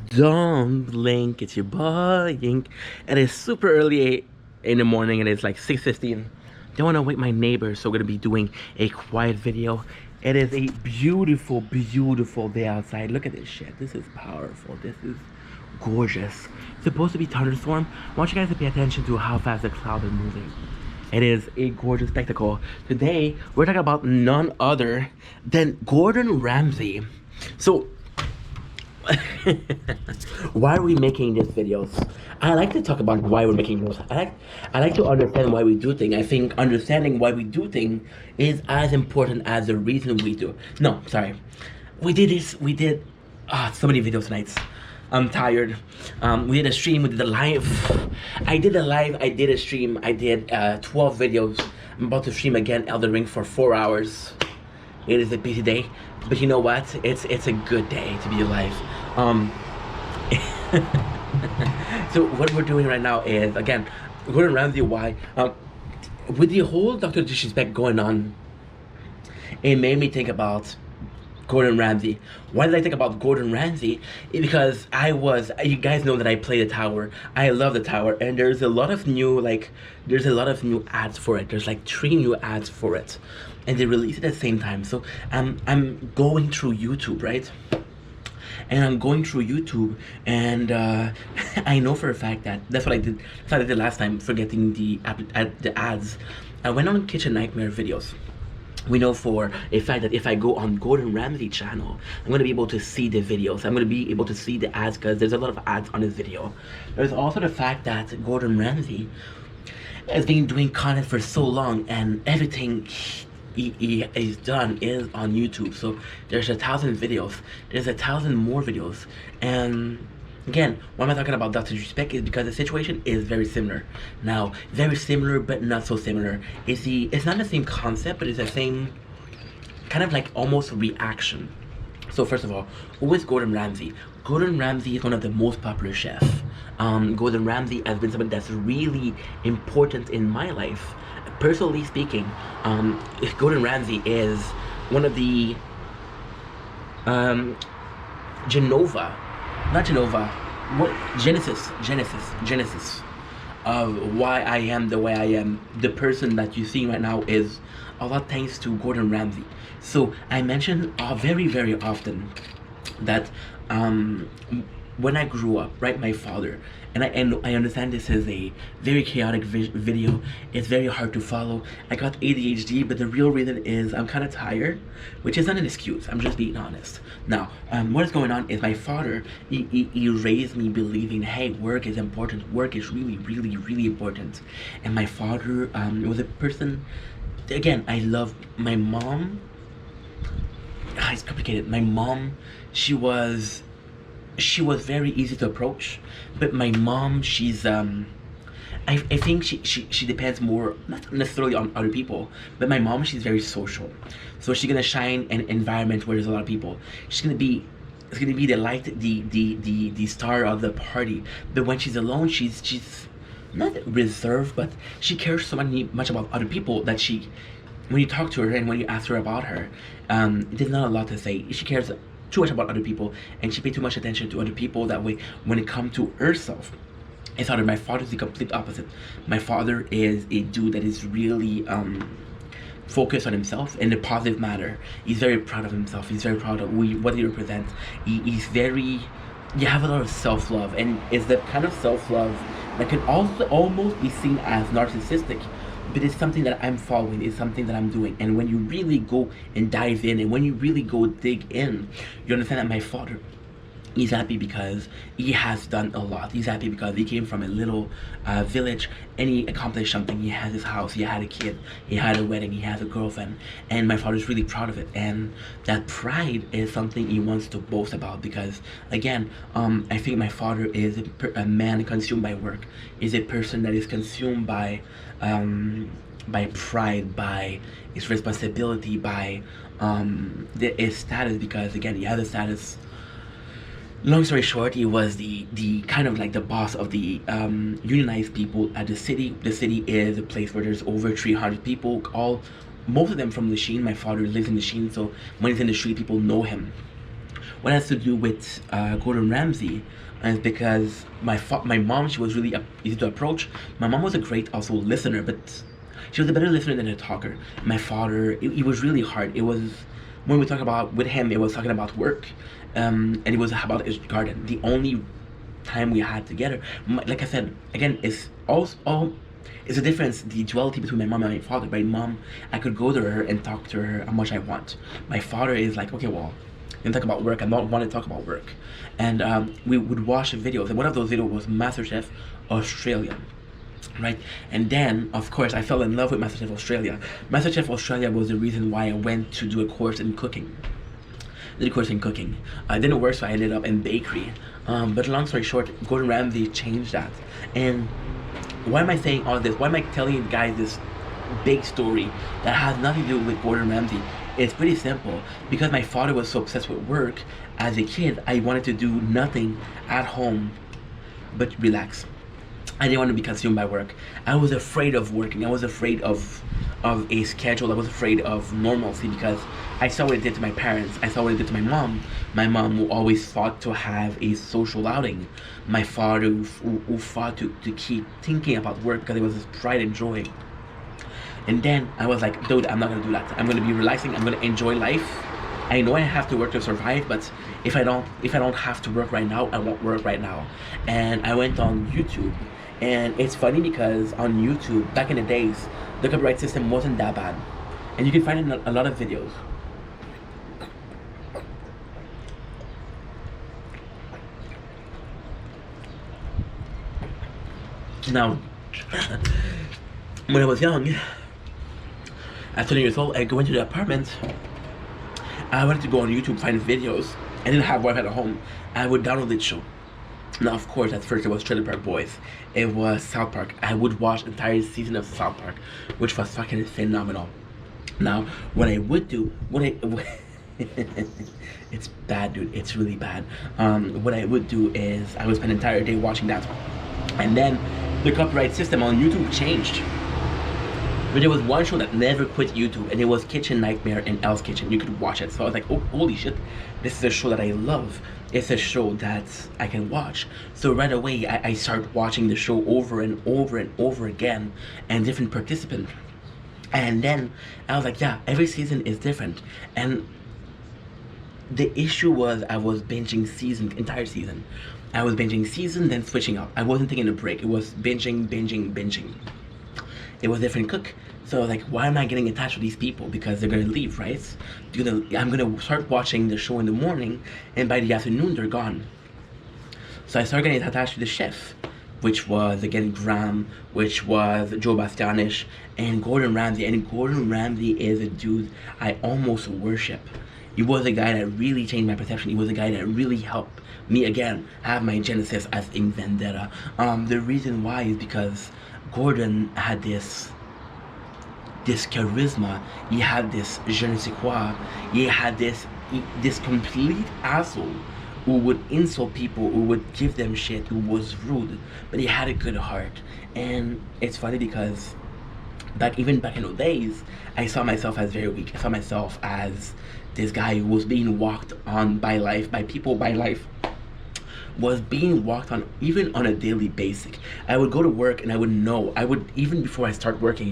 Don't blink, it's your boy Yink. It is super early in the morning, and it's like 6:15. Don't want to wake my neighbors, so we're gonna be doing a quiet video. It is a beautiful, beautiful day outside. Look at this shit. This is powerful. This is gorgeous. It's supposed to be thunderstorm. I want you guys to pay attention to how fast the cloud is moving. It is a gorgeous spectacle. Today, we're talking about none other than Gordon Ramsay. So, why are we making these videos? I like to talk about why we're making videos. I like to understand why we do things. I think understanding why we do things is as important as the reason we do. No, sorry. We did so many videos tonight. I'm tired. We did a stream, we did a live. I did a live, I did a stream, I did 12 videos. I'm about to stream again Elden Ring for 4 hours. It is a busy day, but you know what? It's a good day to be alive. Um, so what we're doing right now is, again, Gordon Ramsay. Why? With the whole Dr. Disrespect going on, it made me think about Gordon Ramsay. Why did I think about Gordon Ramsay? Because you guys know that I play the tower. I love the tower, and there's a lot of new ads for it. There's like 3 new ads for it, and they release it at the same time. So I'm going through YouTube, right? And I'm going through YouTube, and I know for a fact that that's what I did. That's what I did last time, forgetting the ads. I went on Kitchen Nightmare videos. We know for a fact that if I go on Gordon Ramsay channel, I'm going to be able to see the videos. I'm going to be able to see the ads because there's a lot of ads on this video. There's also the fact that Gordon Ramsay has been doing content for so long, and everything he is done is on YouTube. So there's 1,000 videos. There's 1,000 more videos. And again, why am I talking about Dr. Disrespect? Is because the situation is very similar. Now, very similar, but not so similar. It's not the same concept, but it's the same kind of like almost reaction. So first of all, who is Gordon Ramsay? Gordon Ramsay is one of the most popular chefs. Gordon Ramsay has been something that's really important in my life. Personally speaking, Gordon Ramsay is one of the Genova, not Genova, what Genesis of why I am the way I am. The person that you see right now is a lot thanks to Gordon Ramsay. So I mention very, very often that when I grew up, right, my father, and I understand this is a very chaotic video. It's very hard to follow. I got ADHD, but the real reason is I'm kind of tired, which is not an excuse. I'm just being honest. Now, what is going on is my father, he raised me believing, hey, work is important. Work is really, really, really important. And my father was a person, again, I love my mom. It's complicated. My mom, she was very easy to approach, but my mom, I think she depends more, not necessarily on other people, but my mom, she's very social. So she's gonna shine in an environment where there's a lot of people. It's gonna be the light, the star of the party. But when she's alone, she's not reserved, but she cares so much about other people that when you talk to her and when you ask her about her, there's not a lot to say. She cares too much about other people, and she pays too much attention to other people. That way, when it comes to herself, it's harder. My father's the complete opposite. My father is a dude that is really focused on himself in a positive manner. He's very proud of himself. He's very proud of what he represents. He's very, you have a lot of self-love, and it's that kind of self-love that can also almost be seen as narcissistic, but it's something that I'm following, it's something that I'm doing. And when you really go and dive in, and when you really go dig in, you understand that my father, he's happy because he has done a lot. He's happy because he came from a little village, and he accomplished something. He has his house, he had a kid, he had a wedding, he has a girlfriend, and my father's really proud of it. And that pride is something he wants to boast about, because again, I think my father is a man consumed by work, is a person that is consumed by pride, by his responsibility, by his status, because again, he has a status. Long story short, he was the kind of like the boss of the unionized people at the city. The city is a place where there's over 300 people, most of them from Lachine. My father lives in Lachine, so when he's in the street, people know him. what has to do with Gordon Ramsay is because my mom, she was really easy to approach. My mom was a great also listener, but she was a better listener than a talker. My father, it was really hard. It was when we talk about with him, it was talking about work, and it was about his garden. The only time we had together, like I said again, is all it's a difference, the duality between my mom and my father. My mom, I could go to her and talk to her how much I want. My father is like, okay, well, and talk about work. I don't want to talk about work. And we would watch videos, and one of those videos was MasterChef Australia, right? And then, of course, I fell in love with MasterChef Australia. MasterChef Australia was the reason why I went to do a course in cooking. Did a course in cooking. I didn't work, so I ended up in bakery. But long story short, Gordon Ramsay changed that. And why am I saying all this? Why am I telling you guys this big story that has nothing to do with Gordon Ramsay? It's pretty simple. Because my father was so obsessed with work, as a kid, I wanted to do nothing at home but relax. I didn't want to be consumed by work. I was afraid of working. I was afraid of a schedule. I was afraid of normalcy because I saw what it did to my parents. I saw what it did to my mom. My mom who always fought to have a social outing. My father who fought to keep thinking about work because it was his pride and joy. And then I was like, dude, I'm not gonna do that. I'm gonna be relaxing. I'm gonna enjoy life. I know I have to work to survive, but if I don't have to work right now, I won't work right now. And I went on YouTube, and it's funny because on YouTube back in the days, the copyright system wasn't that bad, and you can find it in a lot of videos. Now, when I was young, at 20 years old, I go into the apartment. I wanted to go on YouTube, find videos. I didn't have Wi-Fi at home. I would download the show. Now, of course, at first it was Trailer Park Boys. It was South Park. I would watch the entire season of South Park, which was fucking phenomenal. Now, what I would do, it's bad, dude. It's really bad. What I would do is I would spend an entire day watching that, and then the copyright system on YouTube changed. But there was one show that never quit YouTube, and it was Kitchen Nightmare in Hell's Kitchen. You could watch it. So I was like, oh, holy shit, this is a show that I love. It's a show that I can watch. So right away, I start watching the show over and over and over again, and different participants. And then I was like, yeah, every season is different. And the issue was I was binging entire season. I was binging season, then switching up. I wasn't taking a break. It was binging, binging, binging. It was a different cook. So like, why am I getting attached to these people? Because they're gonna leave, right? I'm gonna start watching the show in the morning, and by the afternoon they're gone. So I started getting attached to the chef, which was again Graham, which was Joe Bastianish, and Gordon Ramsay. And Gordon Ramsay is a dude I almost worship. He was a guy that really changed my perception. He was a guy that really helped me again have my genesis as in Vendetta. The reason why is because Gordon had this charisma. He had this je ne sais quoi. He had this complete asshole who would insult people, who would give them shit, who was rude, but he had a good heart. And it's funny because even back in those days, I saw myself as very weak. I saw myself as this guy who was being walked on by life, by people, by life. Was being walked on even on a daily basis. I would go to work and I would know, even before I start working,